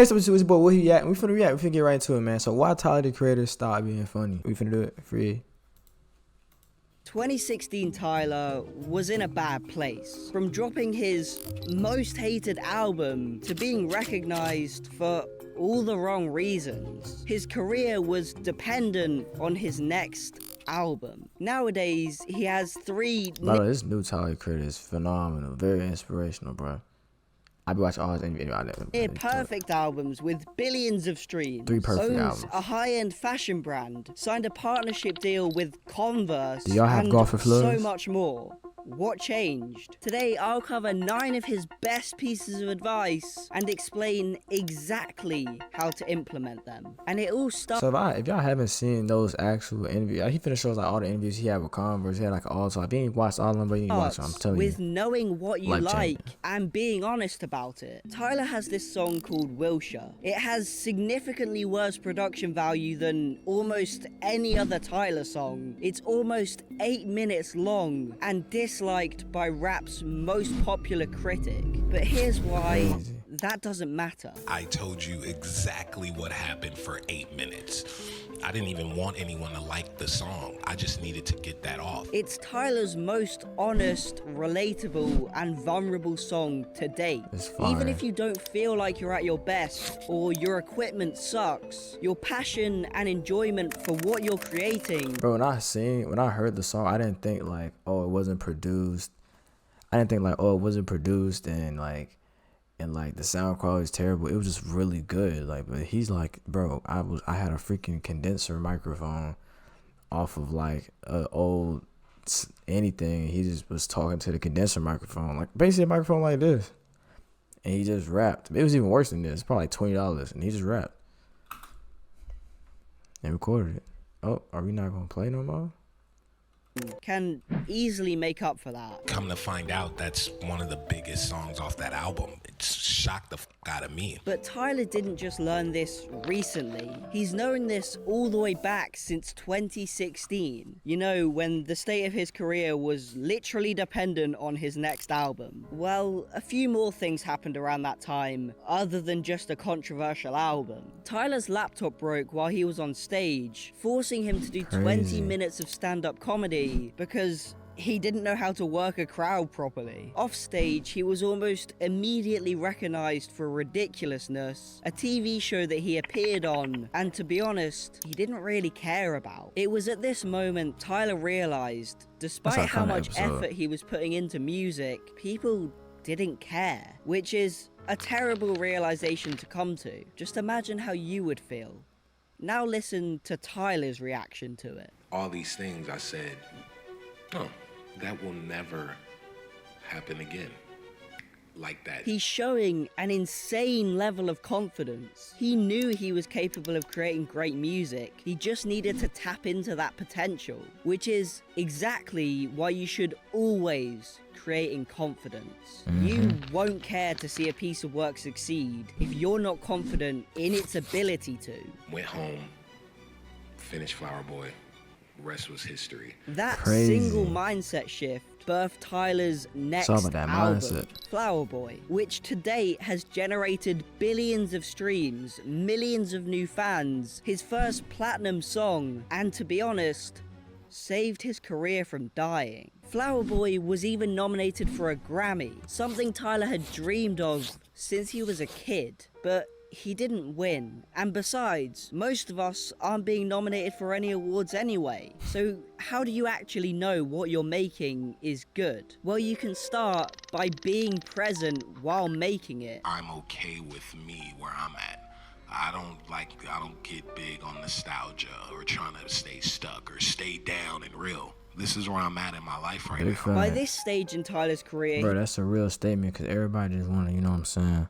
So it's about where he at. We finna react. We finna get right into it, man. So why Tyler the Creator stopped being funny? We finna do it free. 2016 Tyler was in a bad place. From dropping his most hated album to being recognized for all the wrong reasons. His career was dependent on his next album. Nowadays, he has three. By the way, this new Tyler the Creator is phenomenal. Very inspirational, bro. I be watching all his interviews. Near perfect albums with billions of streams. 3 perfect Owns albums. a high-end fashion brand. Signed a partnership deal with Converse. Do y'all have and golf for so Flores? much more. What changed? Today, I'll cover 9 of his best pieces of advice and explain exactly how to implement them. And it all starts. So if y'all haven't seen those actual interviews, he finished shows like all the interviews he had with Converse. He had like all time. If you ain't watched all of them, but you need to watch them. I'm telling with you. knowing what you Life-changing. like and being honest about it. Tyler has this song called Wilshire. It has significantly worse production value than almost any other Tyler song. It's almost 8 minutes long and disliked by rap's most popular critic. But here's why Crazy. that doesn't matter. I told you exactly what happened for 8 minutes. I didn't even want anyone to like the song. I just needed to get that off. It's Tyler's most honest, relatable, and vulnerable song to date. It's fire. Even if you don't feel like you're at your best, or your equipment sucks, your passion and enjoyment for what you're creating. Bro, when I heard the song, I didn't think like, oh, it wasn't produced. I didn't think like, oh, it wasn't produced and the sound quality is terrible. It was just really good. Like, but he's like, bro, I had a freaking condenser microphone off of like old anything. He just was talking to the condenser microphone, like basically a microphone like this, and he just rapped. It was even worse than this. Probably like $20, and he just rapped and recorded it. Oh, are we not gonna play no more? Can easily make up for that. Come to find out, that's one of the biggest songs off that album. It shocked the f out of me. But Tyler didn't just learn this recently. He's known this all the way back since 2016. You know, when the state of his career was literally dependent on his next album. Well, a few more things happened around that time, other than just a controversial album. Tyler's laptop broke while he was on stage, forcing him to do 20 Crazy. minutes of stand-up comedy because he didn't know how to work a crowd properly. Offstage, he was almost immediately recognized for ridiculousness, a TV show that he appeared on, and to be honest, he didn't really care about. It was at this moment Tyler realized, despite That's how our much kind of episode. effort he was putting into music, people didn't care, which is a terrible realization to come to. Just imagine how you would feel. Now listen to Tyler's reaction to it. All these things I said, oh, that will never happen again. Like that. He's showing an insane level of confidence. He knew he was capable of creating great music. He just needed to tap into that potential, which is exactly why you should always create in confidence. You won't care to see a piece of work succeed if you're not confident in its ability to. Went home, finished Flower Boy. Rest was history. That Crazy. single mindset shift birthed Tyler's next all about that album, mindset. Flower Boy, which to date has generated billions of streams, millions of new fans, his first platinum song, and to be honest, saved his career from dying. Flower Boy was even nominated for a Grammy, something Tyler had dreamed of since he was a kid, but he didn't win. And besides, most of us aren't being nominated for any awards anyway. So how do you actually know what you're making is good? Well, you can start by being present while making it. I'm okay with me where I'm at. I don't get big on nostalgia or trying to stay stuck or stay down and real. This is where I'm at in my life right Big now. fact. By this stage in Tyler's career, Bro, that's a real statement because everybody just want to, you know what I'm saying?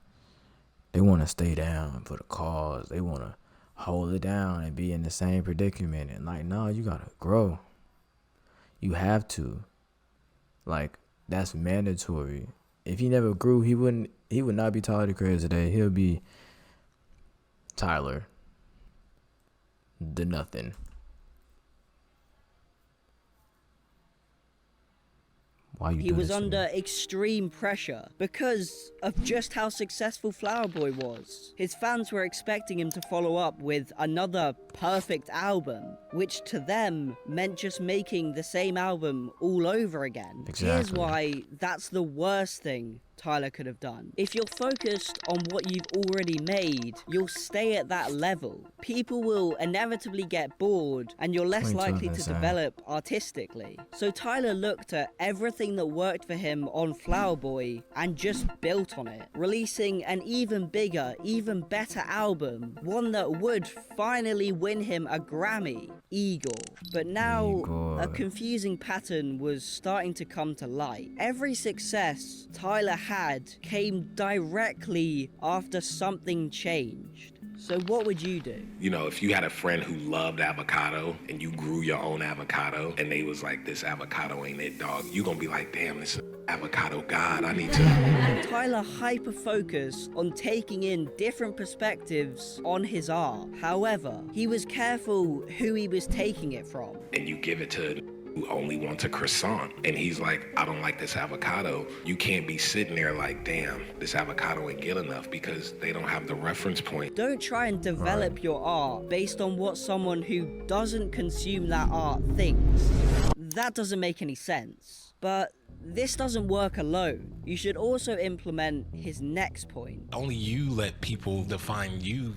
They want to stay down for the cause. They want to hold it down and be in the same predicament. And like, no, you got to grow. You have to. Like, that's mandatory. If he never grew, he would not be Tyler the Creator today. He'll be Tyler the nothing. Why you He doing was this to me? under extreme pressure because of just how successful Flower Boy was. His fans were expecting him to follow up with another perfect album, which to them meant just making the same album all over again. Here's Exactly. why that's the worst thing Tyler could have done. If you're focused on what you've already made, you'll stay at that level. People will inevitably get bored and you're less 22 likely to insane. develop artistically. So Tyler looked at everything that worked for him on Flower Boy and just built on it, releasing an even bigger, even better album, one that would finally win him a Grammy, Igor. But now Igor. a confusing pattern was starting to come to light. Every success Tyler had came directly after something changed. So what would you do? You know, if you had a friend who loved avocado and you grew your own avocado and they was like, this avocado ain't it, dog, you gonna be like, damn, this avocado god, I need to... Tyler hyper-focused on taking in different perspectives on his art. However, he was careful who he was taking it from. And you give it to who only wants a croissant. And he's like, I don't like this avocado. You can't be sitting there like, damn, this avocado ain't good enough because they don't have the reference point. Don't try and develop your art based on what someone who doesn't consume that art thinks. That doesn't make any sense. But this doesn't work alone. You should also implement his next point. Only you let people define you.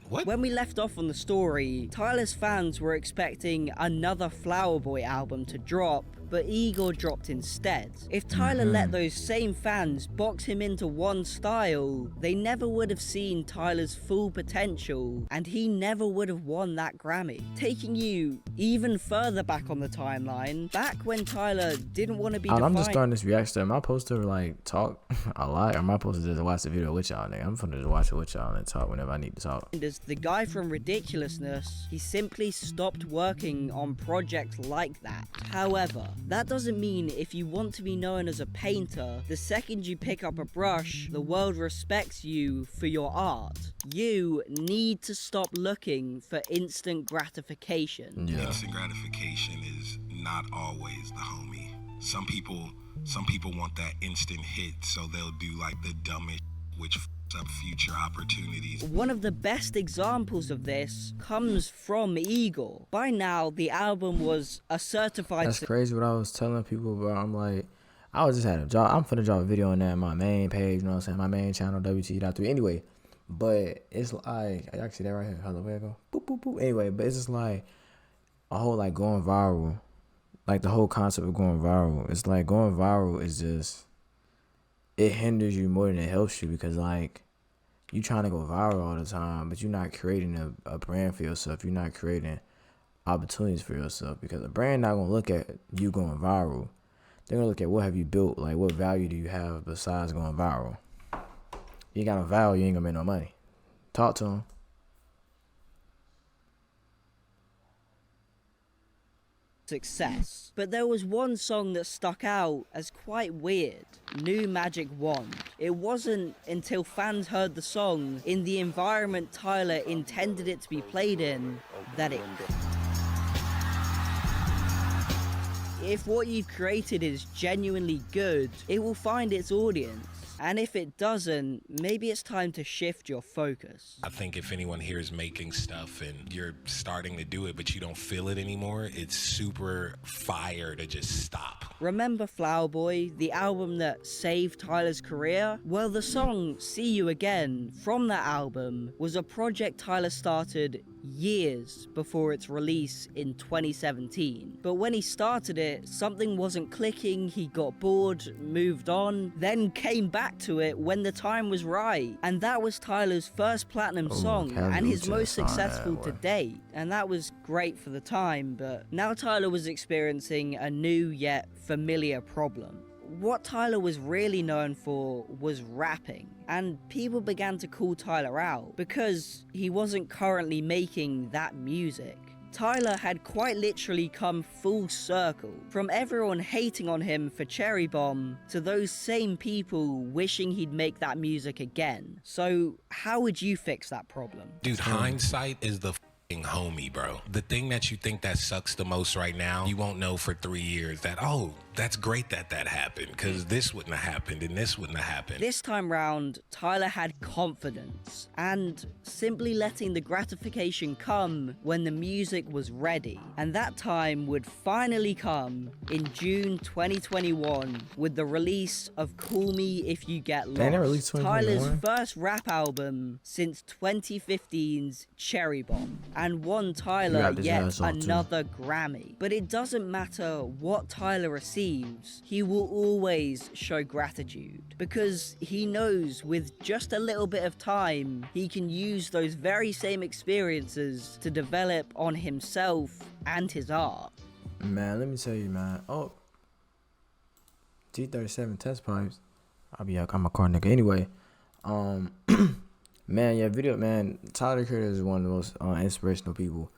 What? When we left off on the story, Tyler's fans were expecting another Flower Boy album to drop, but Igor dropped instead. If Tyler let those same fans box him into one style, they never would have seen Tyler's full potential, and he never would have won that Grammy. Taking you even further back on the timeline, back when Tyler didn't want to be I'm just defined starting this reaction. Am I supposed to like talk a lot? Or am I supposed to just watch the video with y'all, nigga? I'm supposed to watch it with y'all and talk whenever I need to talk. as the guy from Ridiculousness, he simply stopped working on projects like that. However, that doesn't mean if you want to be known as a painter, the second you pick up a brush, the world respects you for your art. You need to stop looking for instant gratification. Yeah. Instant gratification is not always the homie. Some people want that instant hit, so they'll do like the dumbest, which f***s up future opportunities. One of the best examples of this comes from Igor. By now, the album was a certified That's crazy what I was telling people about. I'm like, I was just had a job. I'm finna drop a video on that on my main page, you know what I'm saying? My main channel, WT.3. Anyway, but it's like, I can see that right here. Hello, where I go? Boop, boop, boop. Anyway, but it's just like a whole like going viral. Like the whole concept of going viral. It's like going viral is just, it hinders you more than it helps you because like you trying to go viral all the time, but you're not creating a brand for yourself. You're not creating opportunities for yourself because a brand not gonna look at you going viral. They're gonna look at what have you built, like what value do you have besides going viral. You ain't got no value, you ain't gonna make no money. Talk to them. success. But there was one song that stuck out as quite weird, New Magic Wand. It wasn't until fans heard the song in the environment Tyler intended it to be played in that it... If what you've created is genuinely good, it will find its audience. And if it doesn't, maybe it's time to shift your focus. I think if anyone here is making stuff and you're starting to do it, but you don't feel it anymore, it's super fire to just stop. Remember Flower Boy, the album that saved Tyler's career? Well, the song See You Again from that album was a project Tyler started years before its release in 2017. But when he started it, something wasn't clicking, he got bored, moved on, then came back to it when the time was right. And that was Tyler's first platinum song and his most successful to date. And that was great for the time, but now Tyler was experiencing a new yet familiar problem. What Tyler was really known for was rapping, and people began to call Tyler out because he wasn't currently making that music. Tyler had quite literally come full circle, from everyone hating on him for Cherry Bomb to those same people wishing he'd make that music again. So how would you fix that problem? Dude, hindsight is the homie, bro. The thing that you think that sucks the most right now, you won't know for 3 years that, oh, that's great that happened, because this wouldn't have happened and this wouldn't have happened. This time round, Tyler had confidence and simply letting the gratification come when the music was ready. And that time would finally come in June 2021 with the release of Call Me If You Get Lost, Dang, they released Tyler's 2021? first rap album since 2015's Cherry Bomb, and won Tyler rapped his yet ass off, too. another Grammy. But it doesn't matter what Tyler receives, he will always show gratitude, because he knows with just a little bit of time, he can use those very same experiences to develop on himself and his art. Man, let me tell you, man. Oh, G37 test pipes. I'll be out. I'm a car nigga. Anyway, man, yeah, Tyler the Creator is one of the most inspirational people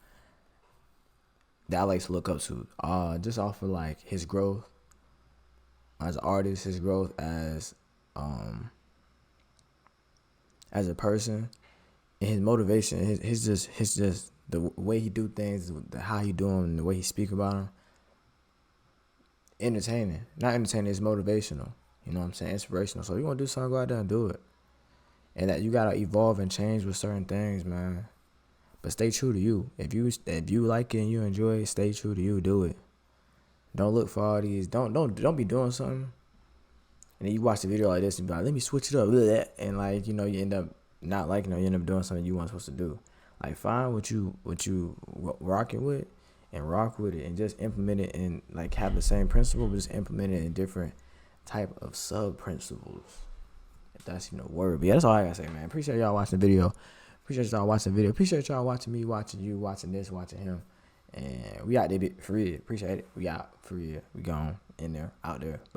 that I like to look up to. Just off of like his growth as an artist, his growth as a person, and his motivation, his just the way he do things, how he do them, the way he speak about them. Not entertaining, it's motivational. You know what I'm saying? Inspirational. So you want to do something, go out there and do it. And that you gotta evolve and change with certain things, man. But stay true to you. If you like it and you enjoy it, stay true to you. Do it. Don't look for all these. Don't be doing something, and then you watch the video like this and be like, let me switch it up, and like, you know, you end up not liking it. You end up doing something you weren't supposed to do. Like, find what you rocking with and rock with it, and just implement it, and like have the same principle, but just implement it in different type of sub principles. If that's even a word. But yeah, that's all I gotta say, man. Appreciate y'all watching the video. Appreciate y'all watching the video. Appreciate y'all watching me, watching you, watching this, watching him. And we out there for real. Appreciate it. We out for real. We gone in there, out there. Bye.